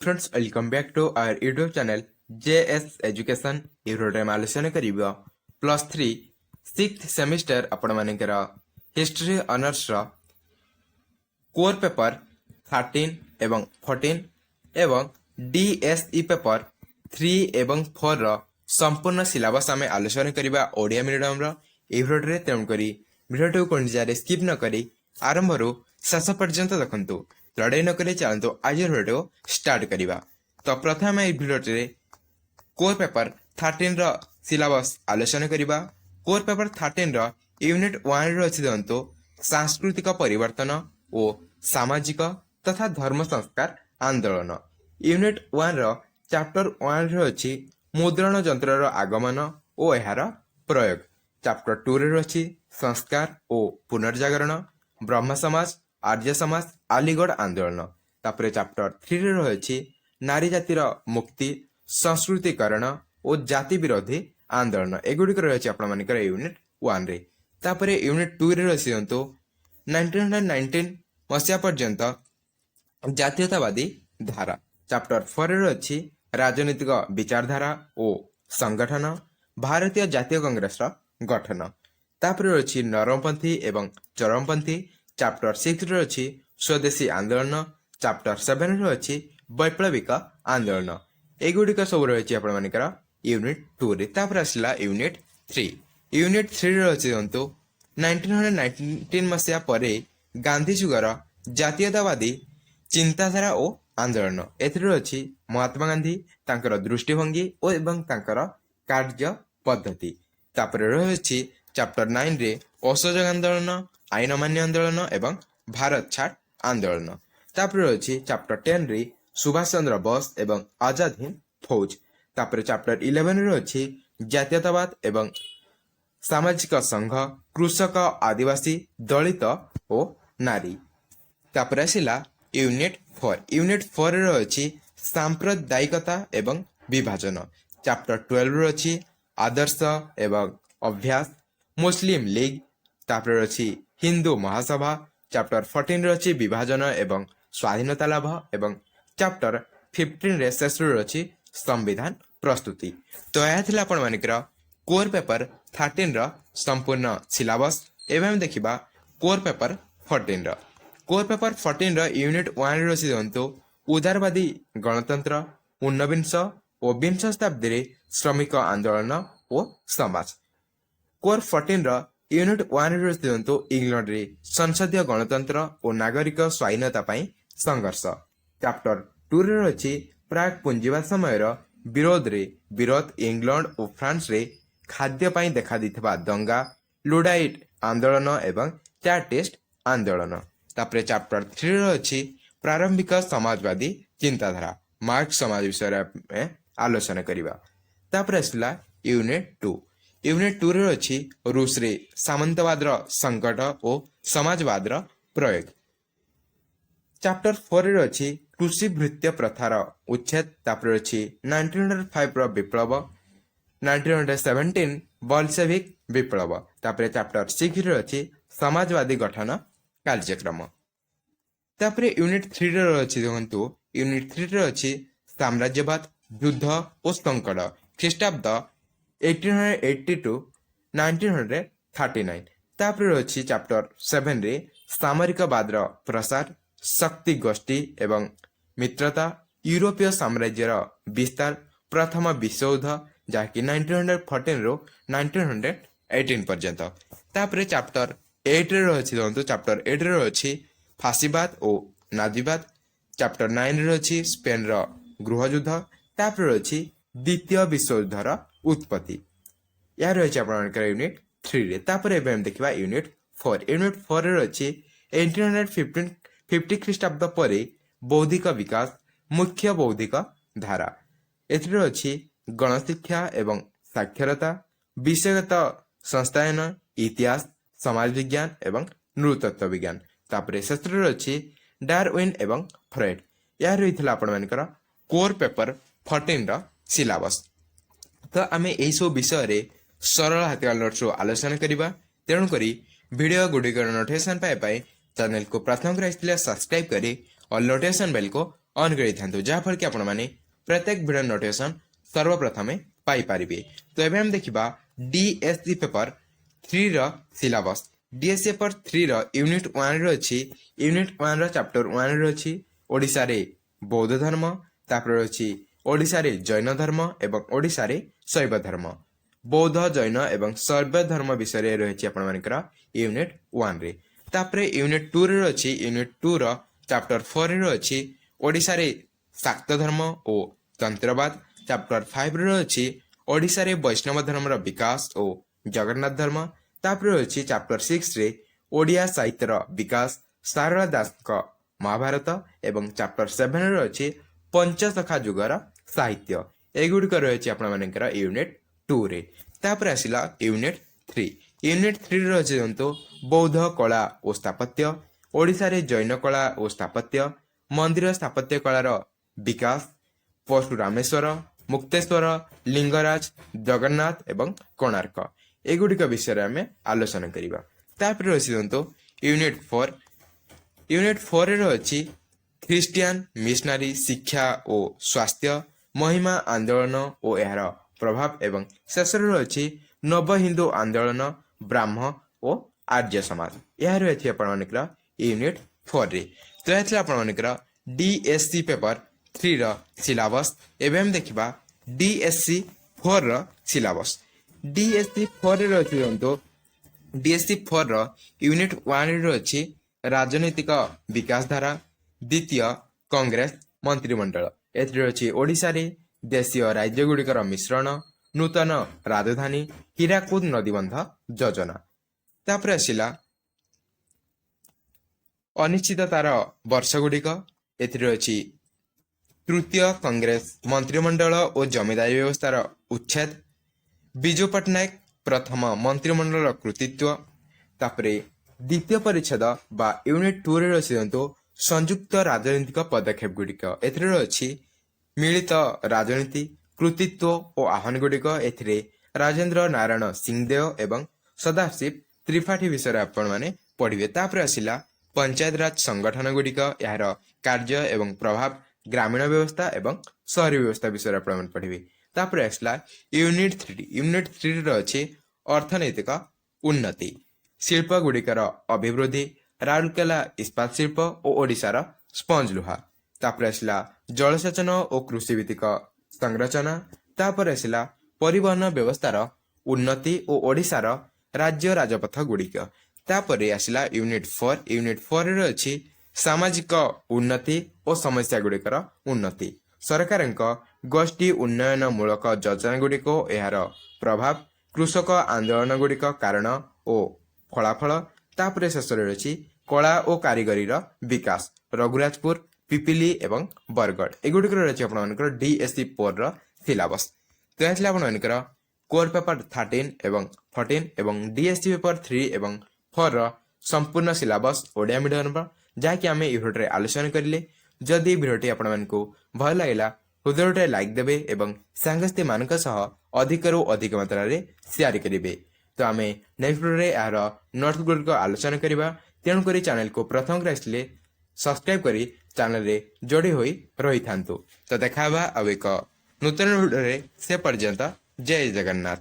Friends welcome back to our YouTube channel JS education यूरोटे आलोचना करिबा +3 सिक्स्थ सेमिस्टर आपण मानकर हिस्ट्री ऑनर्स रो कोर पेपर 13 एवं 14 एवं डीएसई पेपर 3 एवं 4 रो संपूर्ण सिलेबस आमे आलोचना करिबा ओडिया मीडियम रो ए भिडियो रे तेणु करी भिडियो को निजारे स्किप न करी आरंभ रो शेष पर्यंत देखंतु लड़ाई न करी चलतु आज भिडियो स्टार्ट करिबा। तो प्रथम ए भिडियो कोर पेपर 13 रो सिलेबस आलोचना करिबा। कोर पेपर 13 रो यूनिट 1 रो अछि दंतो सांस्कृतिक परिवर्तन और सामाजिक तथा धर्म संस्कार आंदोलन। यूनिट 1 रो चैप्टर 1 रो अछि मुद्रण यंत्र रो आगमन और एहार प्रयोग। चैप्टर 2 रो अछि संस्कार और पुनर्जागरण, ब्रह्म समाज, आर्य समाज, अलीगढ़ आंदोलन। तापरे चैप्टर 3 रे रही नारी जातिर मुक्ति, संस्कृतिकरण और जाति विरोधी आंदोलन। एगुड़िक रही आपंकर यूनिट 1 रे। तापरे यूनिट 2 रे रही 1919 मसीहा पर्यंत जातीयतावादी धारा। चैप्टर 4 रे रही राजनीतिक विचारधारा और संगठन, भारतीय जातीय कांग्रेस गठन। तापरे रही नरमपंथी एवं चरमपंथी। चैप्टर 6 रे अछि स्वदेशी आंदोलन। चैप्टर 7 रे अछि वैप्लविक आंदोलन। एगुड़िक सब रही आपण मानकर यूनिट 2 रे। तापर आसला यूनिट 3। यूनिट 3 रे अछि दंतो 1919 मसीहा परे गांधी जुगर जातीयतावादी चिंताधारा और आंदोलन। एथिरे अछि महात्मा गांधी तांकर दृष्टिभंगी और एवं तांकर कार्य पद्धति। तापर रही चैप्टर 9 रे असहयोग आंदोलन, आईन अमान्य आंदोलन एवं भारत छाड़ आंदोलन। तापर रही चैप्टर 10 रे सुभाष चंद्र बोस एवं आजाद हिंद फौज। तापर चैप्टर 11 रे रही जातीयतावाद एवं सामाजिक संघ, कृषक, आदिवासी, दलित और नारी। तापर आसिला यूनिट 4। यूनिट 4 रे रही सांप्रदायिकता एवं विभाजन। चैप्टर 12 रे रही आदर्श एवं अभ्यास, मुस्लिम लीग। तापर रही हिंदू महासभा। चैप्टर 14 रही विभाजन एवं स्वाधीनता लाभ एवं चैप्टर 15 रे शेष रही संविधान प्रस्तुति। तो यह थिला आपण मानकर कोर पेपर 13 रो संपूर्ण सिलेबस। एवं देखिबा कोर पेपर 14 रो। कोर पेपर 14 रो यूनिट 1 रो सिद्धांतो उदारवादी गणतंत्र, ऊनविंश और विंश शताब्दी रे श्रमिक आंदोलन और समाज। कोर 14 रो यूनिट 1 रो सिद्धांतो इंग्लैंड रे संसदीय गणतंत्र और नागरिक स्वाधीनता पई संघर्ष। चैप्टर 2 रे रही प्राग पुंजीवाद समय विरोध इंग्लैंड और फ्रांस रे खाद्य पई देखा दिथबा दंगा, लुडाइट आंदोलन एवं चार्टिस्ट आंदोलन। तापरे चैप्टर 3 रे रही प्रारंभिक समाजवादी चिंताधारा, मार्क्स समाज विषय में आलोचना करिबा। तापरे आसला यूनिट 2। यूनिट 2 रे रही रूस रे सामंतवाद संकट और समाजवाद प्रयोग। चैप्टर 4 रे रही कृषि भृत्य प्रथार उच्छेद। तापर रही 1905 रो विप्लव, 1917 बल्शेविक विप्लव। तापर चैप्टर 6 रे रही समाजवादी गठन कार्यक्रम। तापर यूनिट 3 रे रही देखंतु यूनिट 3 रे रही साम्राज्यवाद, युद्ध और संकट ख्रीष्टाब्द 1880 टू 1939। तापर रही चैप्टर 7 रे सामरिकवाद प्रसार, शक्ति गोष्ठी एवं मित्रता, यूरोपीय साम्राज्यर विस्तार, प्रथम विश्वयुद्ध जहाँकि 1914 रो 1918 पर्यंत। तापर चैप्टर 8 रे रही चैप्टर 8 रे रही फासीवाद और नाजीवाद। चैप्टर 9 रे रही स्पेन रो गृहयुद्ध। तापर रही द्वितीय विश्वयुद्धर उत्पत्ति। यह रही आपंकर यूनिट 3 रे। तापर एवं देखिबा यूनिट 4। यूनिट 4 रे रही 1850 ख्रीष्टाब्द परे बौद्धिक विकास, मुख्य बौद्धिक धारा। एथिरे रही गणशिक्षा एवं साक्षरता, विषयगत संस्थायन, इतिहास, समाज विज्ञान एवं नृतत्व विज्ञान। तापर शेष रही डार्विन एवं फ्रॉइड। यह रही आपण मानकर कोर पेपर 14 रो सिलेबस। तो आमे एई सब विषय रे सरल हाथिया नोट्स आलोचना करिबा। तेणु करी वीडियो गुडिकर नोटिफिकेशन पाए चैनल को प्रथम कर सब्सक्राइब करी और नोटिफिकेशन बेल को ଅନ୍ କରିଥାନ୍ତୁ, ଯାହାଫଳରେ କି ଆପଣମାନେ ପ୍ରତ୍ୟେକ ଭିଡ଼ିଓ ନୋଟିଫିକେସନ୍ ସର୍ବପ୍ରଥମେ ପାଇପାରିବେ। ତ ଏବେ ଆମେ ଦେଖିବା DSC ପେପର 3ର ସିଲାବସ୍। DSC ପେପର 3ର ୟୁନିଟ୍ 1ରେ ଅଛି, ୟୁନିଟ୍ 1ର ଚାପ୍ଟର 1ରେ ଅଛି ଓଡ଼ିଶାରେ ବୌଦ୍ଧ ଧର୍ମ, ତାପରେ ଅଛି ଓଡ଼ିଶାରେ ଜୈନ ଧର୍ମ ଏବଂ ଓଡ଼ିଶାରେ ଶୈବ ଧର୍ମ। ବୌଦ୍ଧ, ଜୈନ ଏବଂ ଶୈବ ଧର୍ମ ବିଷୟରେ ରହିଛି ଆପଣମାନଙ୍କର ୟୁନିଟ୍ 1ରେ। ତାପରେ ୟୁନିଟ୍ 2ରେ ଅଛି, ୟୁନିଟ୍ 2ର ଚାପ୍ଟର 4ରେ ଅଛି ଓଡ଼ିଶାରେ ଶାକ୍ତ ଧର୍ମ ଓ ତନ୍ତ୍ରବାଦ। ଚାପ୍ଟର 5ରେ ଅଛି ଓଡ଼ିଶାରେ ବୈଷ୍ଣବ ଧର୍ମର ବିକାଶ ଓ ଜଗନ୍ନାଥ ଧର୍ମ। ତାପରେ ଅଛି ଚାପ୍ଟର 6ରେ ଓଡ଼ିଆ ସାହିତ୍ୟର ବିକାଶ, ସାରଳା ଦାସଙ୍କ ମହାଭାରତ ଏବଂ ଚାପ୍ଟର 7ରେ ଅଛି ପଞ୍ଚସଖା ଯୁଗର ସାହିତ୍ୟ। ଏଗୁଡ଼ିକ ରହିଛି ଆପଣମାନଙ୍କର ୟୁନିଟ୍ 2ରେ। ତାପରେ ଆସିଲା ୟୁନିଟ୍ 3। ୟୁନିଟ୍ 3ରେ ରହିଛି ଦେଖନ୍ତୁ ବୌଦ୍ଧ କଳା ଓ ସ୍ଥାପତ୍ୟ, ଓଡ଼ିଶାରେ ଜୈନ କଳା ଓ ସ୍ଥାପତ୍ୟ, ମନ୍ଦିର ସ୍ଥାପତ୍ୟ କଳାର ବିକାଶ, ପରଶୁରାମେଶ୍ୱର, ମୁକ୍ତେଶ୍ୱର, ଲିଙ୍ଗରାଜ, ଜଗନ୍ନାଥ ଏବଂ କୋଣାର୍କ। ଏଗୁଡ଼ିକ ବିଷୟରେ ଆମେ ଆଲୋଚନା କରିବା। ତାପରେ ରହିଛି ଦେଖନ୍ତୁ ୟୁନିଟ୍ 4। ୟୁନିଟ୍ 4ରେ ଅଛି ଖ୍ରୀଷ୍ଟିଆନ ମିଶନାରୀ ଶିକ୍ଷା ଓ ସ୍ୱାସ୍ଥ୍ୟ, ମହିମା ଆନ୍ଦୋଳନ ଓ ଏହାର ପ୍ରଭାବ ଏବଂ ଶେଷରେ ରହିଛି ନବ ହିନ୍ଦୁ ଆନ୍ଦୋଳନ, ବ୍ରାହ୍ମ ଓ ଆର୍ଯ୍ୟ ସମାଜ। ଏହା ରହିଛି ଆପଣମାନଙ୍କର ୟୁନିଟ୍ 4ରେ। ତ ଏହା ଥିଲା ଆପଣମାନଙ୍କର DSC ପେପର 3ର ସିଲାବସ୍। ଏବେ ଆମେ ଦେଖିବା DSC 4ର ସିଲାବସ୍। DSC 4ରେ ରହିଛି ଦେଖନ୍ତୁ DSC 4ର ୟୁନିଟ୍ 1ରେ ଅଛି ରାଜନୈତିକ ବିକାଶ ଧାରା, ଦ୍ୱିତୀୟ କଂଗ୍ରେସ ମନ୍ତ୍ରିମଣ୍ଡଳ। ଏଥିରେ ଅଛି ଓଡ଼ିଶାରେ ଦେଶୀୟ ରାଜ୍ୟଗୁଡ଼ିକର ମିଶ୍ରଣ, ନୂତନ ରାଜଧାନୀ, ହୀରାକୁଦ ନଦୀବନ୍ଧ ଯୋଜନା। ତାପରେ ଆସିଲା ଅନିଶ୍ଚିତତାର ବର୍ଷଗୁଡ଼ିକ। ଏଥିରେ ଅଛି ତୃତୀୟ କଂଗ୍ରେସ ମନ୍ତ୍ରିମଣ୍ଡଳ ଓ ଜମିଦାରୀ ବ୍ୟବସ୍ଥାର ଉଚ୍ଛେଦ, ବିଜୁ ପଟ୍ଟନାୟକ ପ୍ରଥମ ମନ୍ତ୍ରିମଣ୍ଡଳର କୃତିତ୍ୱ। ତାପରେ ଦ୍ୱିତୀୟ ପରିଚ୍ଛେଦ ବା ୟୁନିଟ୍ 2ରେ ଅଛି ଦେଖନ୍ତୁ ସଂଯୁକ୍ତ ରାଜନୈତିକ ପଦକ୍ଷେପ ଗୁଡ଼ିକ। ଏଥିରେ ଅଛି ମିଳିତ ରାଜନୀତି, କୃତିତ୍ୱ ଓ ଆହ୍ୱାନଗୁଡ଼ିକ। ଏଥିରେ ରାଜେନ୍ଦ୍ର ନାରାୟଣ ସିଂଦେଓ ଏବଂ ସଦାଶିବ ତ୍ରିପାଠୀ ବିଷୟରେ ଆପଣମାନେ ପଢ଼ିବେ। ତାପରେ ଆସିଲା ପଞ୍ଚାୟତରାଜ ସଂଗଠନ ଗୁଡ଼ିକ, ଏହାର କାର୍ଯ୍ୟ ଏବଂ ପ୍ରଭାବ, ଗ୍ରାମୀଣ ବ୍ୟବସ୍ଥା ଏବଂ ସହରୀ ବ୍ୟବସ୍ଥା ବିଷୟରେ ଆପଣମାନେ ପଢ଼ିବେ। ତାପରେ ଆସିଲା ୟୁନିଟ୍ 3। ୟୁନିଟ୍ 3ରେ ଅଛି ଅର୍ଥନୈତିକ ଉନ୍ନତି, ଶିଳ୍ପ ଗୁଡ଼ିକର ଅଭିବୃଦ୍ଧି, ରାଉରକେଲା ଇସ୍ପାତ ଶିଳ୍ପ ଓ ଓଡ଼ିଶାର ସ୍ପଞ୍ଜ ଲୁହା। ତାପରେ ଆସିଲା ଜଳସେଚନ ଓ କୃଷିଭିତ୍ତିକ ସଂରଚନା। ତାପରେ ଆସିଲା ପରିବହନ ବ୍ୟବସ୍ଥାର ଉନ୍ନତି ଓ ଓଡ଼ିଶାର ରାଜ୍ୟ ରାଜପଥ ଗୁଡ଼ିକ। ତାପରେ ଆସିଲା ୟୁନିଟ୍ 4। ୟୁନିଟ୍ 4ରେ ଅଛି ସାମାଜିକ ଉନ୍ନତି ଓ ସମସ୍ୟା ଗୁଡ଼ିକର ଉନ୍ନତି, ସରକାରଙ୍କ ଗୋଷ୍ଠୀ ଉନ୍ନୟନମୂଳକ ଯୋଜନା ଗୁଡ଼ିକ, ଏହାର ପ୍ରଭାବ, କୃଷକ ଆନ୍ଦୋଳନ ଗୁଡ଼ିକ କାରଣ ଓ ଫଳାଫଳ। ତାପରେ ଶେଷରେ ରହିଛି କଳା ଓ କାରିଗରୀର ବିକାଶ, ରଘୁରାଜପୁର, ପିପିଲି ଏବଂ ବରଗଡ଼। ଏଗୁଡ଼ିକ ରହିଛି ଆପଣମାନଙ୍କର DSC 4ର ସିଲାବସ୍। ତ ଏହା ଥିଲା ଆପଣମାନଙ୍କର କୋର୍ ପେପର 13 ଏବଂ 14 ଏବଂ DSC ପେପର 3 ଏବଂ 4ର ସମ୍ପୂର୍ଣ୍ଣ ସିଲାବସ୍ ଓଡ଼ିଆ ମିଡ଼ିୟମର, ଯାହାକି ଆମେ ଏହି ଭିଡ଼ିଓରେ ଆଲୋଚନା କରିଲେ। ଯଦି ଭିଡ଼ିଓଟି ଆପଣମାନଙ୍କୁ ଭଲ ଲାଗିଲା ହୃଦୟରେ ଲାଇକ୍ ଦେବେ ଏବଂ ସାଙ୍ଗସାଥୀମାନଙ୍କ ସହ ଅଧିକରୁ ଅଧିକ ମାତ୍ରାରେ ସେୟାର କରିବେ। ତ ଆମେ ନେକ୍ସଟ ଭିଡ଼ିଓରେ ଏହାର ନୋଟ୍ସ ଗୁଡ଼ିକ ଆଲୋଚନା କରିବା। ତେଣୁକରି ଚ୍ୟାନେଲକୁ ପ୍ରଥମ କରି ଆସିଲେ ସବସ୍କ୍ରାଇବ୍ କରି ଚ୍ୟାନେଲରେ ଯୋଡ଼ି ହୋଇ ରହିଥାନ୍ତୁ। ତ ଦେଖା ହେବା ଆଉ ଏକ ନୂତନ ଭିଡ଼ିଓରେ। ସେ ପର୍ଯ୍ୟନ୍ତ ଜୟ ଜଗନ୍ନାଥ।